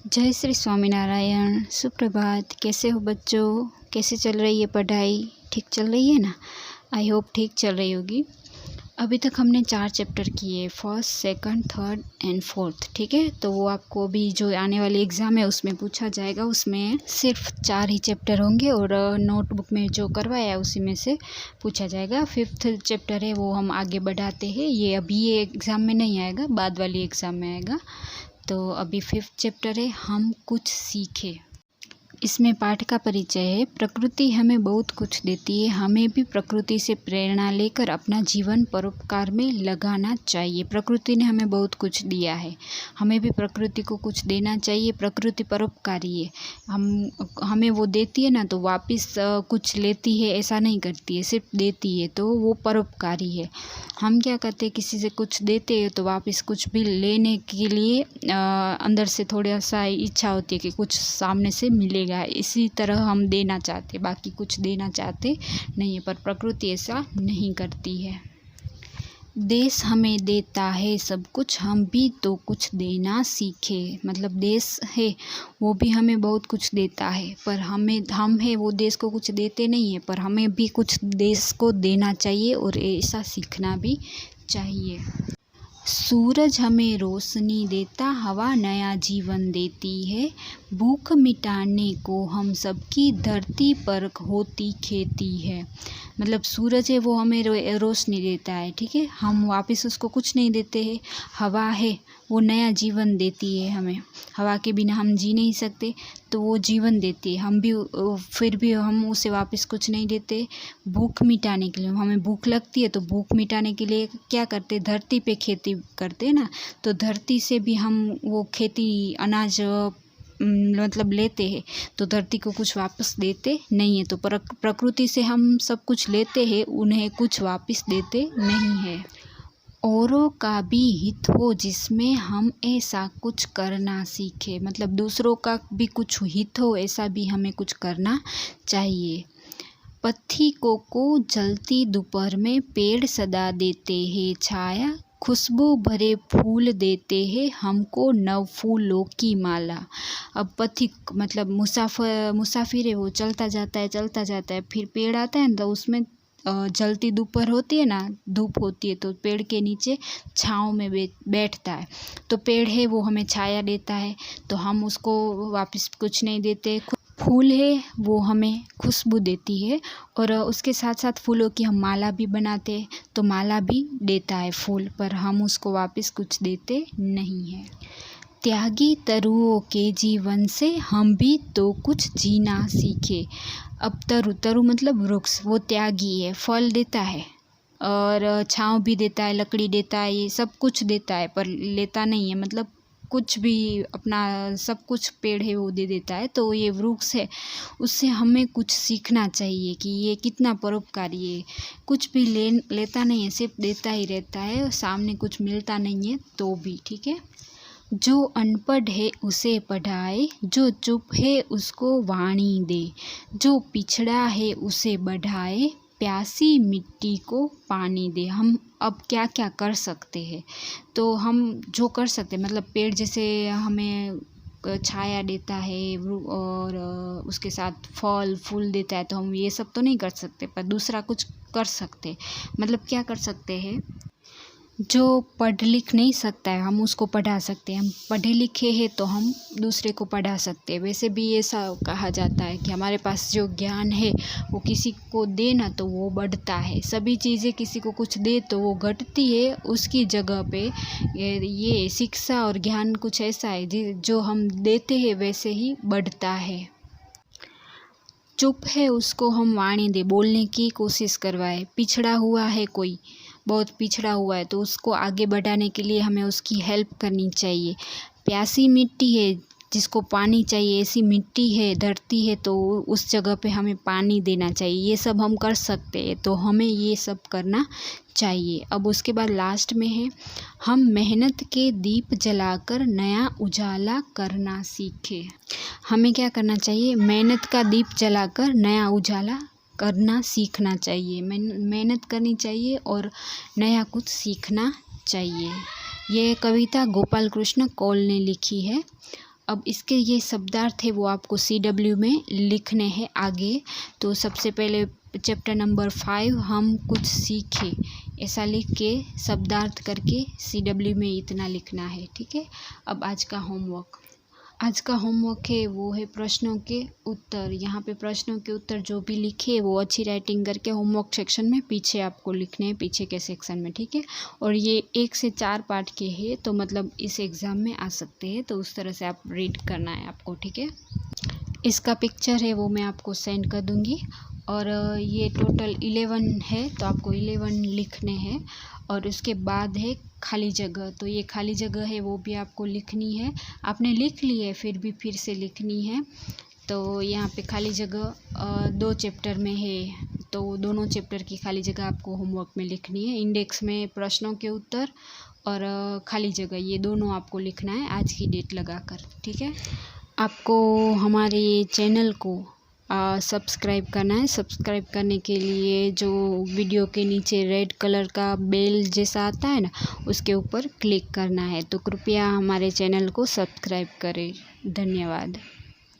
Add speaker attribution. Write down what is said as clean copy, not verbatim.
Speaker 1: जय श्री स्वामीनारायण। सुप्रभात। कैसे हो बच्चों? कैसे चल रही है पढ़ाई? ठीक चल रही है ना? आई होप ठीक चल रही होगी। अभी तक हमने 4 चैप्टर किए, first, second, third and fourth. ठीक है, तो वो आपको अभी जो आने वाली एग्ज़ाम है उसमें पूछा जाएगा। उसमें सिर्फ 4 ही चैप्टर होंगे और नोटबुक में जो करवाया है उसी में से पूछा जाएगा। 5th चैप्टर है वो हम आगे बढ़ाते हैं। ये अभी ये एग्ज़ाम में नहीं आएगा, बाद वाली एग्ज़ाम में आएगा। तो अभी 5th चैप्टर है, हम कुछ सीखे। इसमें पाठ का परिचय है। प्रकृति हमें बहुत कुछ देती है, हमें भी प्रकृति से प्रेरणा लेकर अपना जीवन परोपकार में लगाना चाहिए। प्रकृति ने हमें बहुत कुछ दिया है, हमें भी प्रकृति को कुछ देना चाहिए। प्रकृति परोपकारी है, हमें वो देती है ना तो वापस कुछ लेती है ऐसा नहीं करती है, सिर्फ देती है, तो वो परोपकारी है। हम क्या करते हैं, किसी से कुछ देते हैं तो वापस कुछ भी लेने के लिए अंदर से थोड़ा सा इच्छा होती है कि कुछ सामने से मिलेगा। इसी तरह हम देना चाहते, बाकी कुछ देना चाहते नहीं है, पर प्रकृति ऐसा नहीं करती है। देश हमें देता है सब कुछ, हम भी तो कुछ देना सीखे। मतलब देश है वो भी हमें बहुत कुछ देता है, पर हम है वो देश को कुछ देते नहीं है, पर हमें भी कुछ देश को देना चाहिए और ऐसा सीखना भी चाहिए। सूरज हमें रोशनी देता, हवा नया जीवन देती है। भूख मिटाने को हम सबकी धरती पर होती खेती है। मतलब सूरज है वो हमें रोशनी देता है, ठीक है, हम वापस उसको कुछ नहीं देते हैं। हवा है वो नया जीवन देती है हमें, हवा के बिना हम जी नहीं सकते, तो वो जीवन देती है। हम भी फिर भी हम उसे वापस कुछ नहीं देते। भूख मिटाने के लिए, हमें भूख लगती है तो भूख मिटाने के लिए क्या करते, धरती पे खेती करते हैं ना, तो धरती से भी हम वो खेती अनाज मतलब लेते हैं, तो धरती को कुछ वापस देते नहीं है। तो प्रकृति से हम सब कुछ लेते हैं, उन्हें कुछ वापस देते नहीं है। औरों का भी हित हो जिसमें हम ऐसा कुछ करना सीखे। मतलब दूसरों का भी कुछ हित हो, ऐसा भी हमें कुछ करना चाहिए। पथिकों को जलती दोपहर में पेड़ सदा देते हैं छाया, खुशबू भरे फूल देते हैं हमको नव फूलों की माला। अब पथिक मतलब मुसाफिर है, वो चलता जाता है, फिर पेड़ आता है ना, तो उसमें जलती दोपहर होती है ना, धूप होती है, तो पेड़ के नीचे छाँव में बैठता है, तो पेड़ है वो हमें छाया देता है, तो हम उसको वापस कुछ नहीं देते। फूल है वो हमें खुशबू देती है, और उसके साथ साथ फूलों की हम माला भी बनाते हैं, तो माला भी देता है फूल, पर हम उसको वापस कुछ देते नहीं हैं। त्यागी तरुओं के जीवन से हम भी तो कुछ जीना सीखे। अब तरु मतलब वृक्ष, वो त्यागी है, फल देता है और छाँव भी देता है, लकड़ी देता है, ये सब कुछ देता है, पर लेता नहीं है। मतलब कुछ भी अपना सब कुछ पेड़ है वो दे देता है, तो ये वृक्ष है, उससे हमें कुछ सीखना चाहिए कि ये कितना परोपकारी है। कुछ भी लेता नहीं है, सिर्फ देता ही रहता है, सामने कुछ मिलता नहीं है तो भी, ठीक है। जो अनपढ़ है उसे पढ़ाए, जो चुप है उसको वाणी दे, जो पिछड़ा है उसे बढ़ाए, प्यासी मिट्टी को पानी दे। हम अब क्या क्या कर सकते हैं, तो हम जो कर सकते हैं, मतलब पेड़ जैसे हमें छाया देता है और उसके साथ फल फूल देता है, तो हम ये सब तो नहीं कर सकते, पर दूसरा कुछ कर सकते। मतलब क्या कर सकते हैं, जो पढ़ लिख नहीं सकता है हम उसको पढ़ा सकते हैं। हम पढ़े लिखे हैं तो हम दूसरे को पढ़ा सकते हैं। वैसे भी ऐसा कहा जाता है कि हमारे पास जो ज्ञान है वो किसी को दे ना तो वो बढ़ता है। सभी चीज़ें किसी को कुछ दे तो वो घटती है, उसकी जगह पे ये शिक्षा और ज्ञान कुछ ऐसा है जो हम देते हैं वैसे ही बढ़ता है। चुप है उसको हम वाणी दे, बोलने की कोशिश करवाए। पिछड़ा हुआ है कोई, बहुत पिछड़ा हुआ है, तो उसको आगे बढ़ाने के लिए हमें उसकी हेल्प करनी चाहिए। प्यासी मिट्टी है जिसको पानी चाहिए, ऐसी मिट्टी है, धरती है, तो उस जगह पे हमें पानी देना चाहिए। ये सब हम कर सकते हैं, तो हमें ये सब करना चाहिए। अब उसके बाद लास्ट में है, हम मेहनत के दीप जलाकर नया उजाला करना सीखे। हमें क्या करना चाहिए, मेहनत का दीप जलाकर नया उजाला करना सीखना चाहिए। मेहनत करनी चाहिए और नया कुछ सीखना चाहिए। ये कविता गोपाल कृष्ण कौल ने लिखी है। अब इसके ये शब्दार्थ है वो आपको CW में लिखने हैं आगे। तो सबसे पहले चैप्टर नंबर 5 हम कुछ सीखे, ऐसा लिख के शब्दार्थ करके CW में इतना लिखना है, ठीक है। अब आज का होमवर्क है वो है प्रश्नों के उत्तर। यहाँ पे प्रश्नों के उत्तर जो भी लिखे वो अच्छी राइटिंग करके होमवर्क सेक्शन में पीछे आपको लिखने हैं, पीछे के सेक्शन में, ठीक है। और ये 1 से 4 पार्ट के हैं, तो मतलब इस एग्ज़ाम में आ सकते हैं, तो उस तरह से आप रीड करना है आपको, ठीक है। इसका पिक्चर है वो मैं आपको सेंड कर दूँगी। और ये टोटल 11 है, तो आपको 11 लिखने हैं। और उसके बाद है खाली जगह, तो ये खाली जगह है वो भी आपको लिखनी है। आपने लिख ली है, फिर से लिखनी है। तो यहाँ पे खाली जगह 2 चैप्टर में है, तो दोनों चैप्टर की खाली जगह आपको होमवर्क में लिखनी है। इंडेक्स में प्रश्नों के उत्तर और खाली जगह, ये दोनों आपको लिखना है आज की डेट लगाकर, ठीक है। आपको हमारे चैनल को सब्सक्राइब करना है। सब्सक्राइब करने के लिए जो वीडियो के नीचे रेड कलर का बेल जैसा आता है ना, उसके ऊपर क्लिक करना है। तो कृपया हमारे चैनल को सब्सक्राइब करें। धन्यवाद।